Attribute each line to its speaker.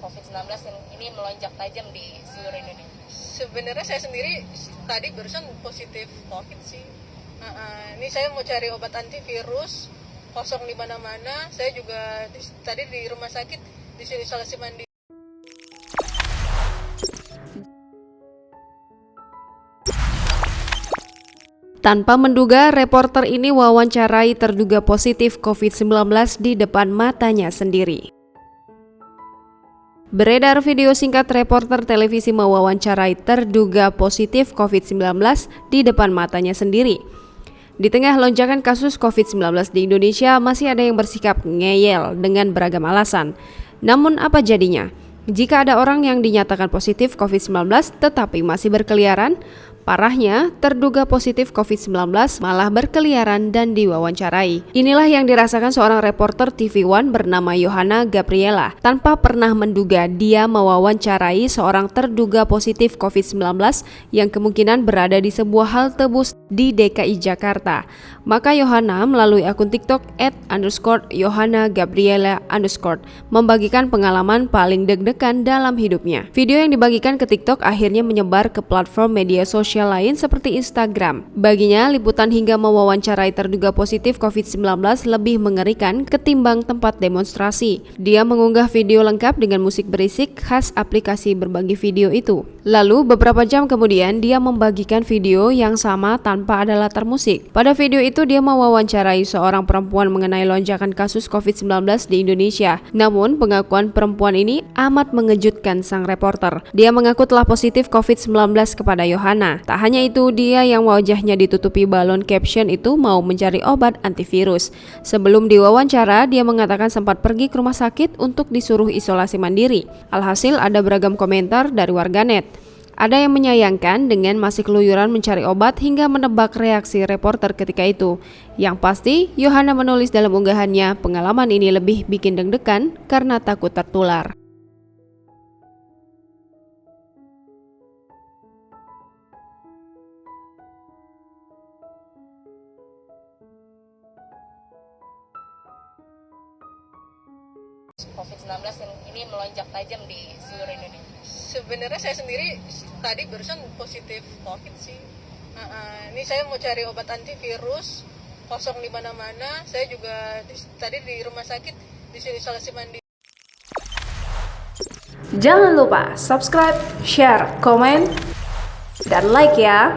Speaker 1: COVID-19 ini melonjak tajam di seluruh Indonesia?
Speaker 2: Sebenarnya saya sendiri tadi barusan positif COVID sih. Ini saya mau cari obat antivirus, kosong di mana-mana. Saya juga tadi di rumah sakit disuruh isolasi mandiri.
Speaker 3: Tanpa menduga, reporter ini wawancarai terduga positif COVID-19 di depan matanya sendiri. Beredar video singkat reporter televisi mewawancarai terduga positif COVID-19 di depan matanya sendiri. Di tengah lonjakan kasus COVID-19 di Indonesia, masih ada yang bersikap ngeyel dengan beragam alasan. Namun apa jadinya? Jika ada orang yang dinyatakan positif COVID-19 tetapi masih berkeliaran, parahnya, terduga positif COVID-19 malah berkeliaran dan diwawancarai. Inilah yang dirasakan seorang reporter TV One bernama Yohana Gabriela. Tanpa pernah menduga dia mewawancarai seorang terduga positif COVID-19 yang kemungkinan berada di sebuah halte bus di DKI Jakarta. Maka Yohana melalui akun TikTok @_Yohana_Gabriela_ membagikan pengalaman paling deg-degan dalam hidupnya. Video yang dibagikan ke TikTok akhirnya menyebar ke platform media sosial lain seperti Instagram. Baginya, liputan hingga mewawancarai terduga positif COVID-19 lebih mengerikan ketimbang tempat demonstrasi. Dia mengunggah video lengkap dengan musik berisik khas aplikasi berbagi video itu. Lalu beberapa jam kemudian dia membagikan video yang sama tanpa ada latar musik. Pada video itu dia mewawancarai seorang perempuan mengenai lonjakan kasus COVID-19 di Indonesia. Namun pengakuan perempuan ini amat mengejutkan sang reporter. Dia mengaku telah positif COVID-19 kepada Yohana. Tak hanya itu, dia yang wajahnya ditutupi balon caption itu mau mencari obat antivirus. Sebelum diwawancara, dia mengatakan sempat pergi ke rumah sakit untuk disuruh isolasi mandiri. Alhasil ada beragam komentar dari warganet. Ada yang menyayangkan dengan masih keluyuran mencari obat hingga menebak reaksi reporter ketika itu. Yang pasti, Yohana menulis dalam unggahannya, pengalaman ini lebih bikin deg-degan karena takut tertular.
Speaker 1: COVID-19 ini melonjak tajam di seluruh Indonesia?
Speaker 2: Sebenarnya saya sendiri tadi barusan positif COVID sih. Ini saya mau cari obat antivirus, kosong di mana-mana. Saya juga tadi di rumah sakit disuruh isolasi mandiri.
Speaker 3: Jangan lupa subscribe, share, komen, dan like ya.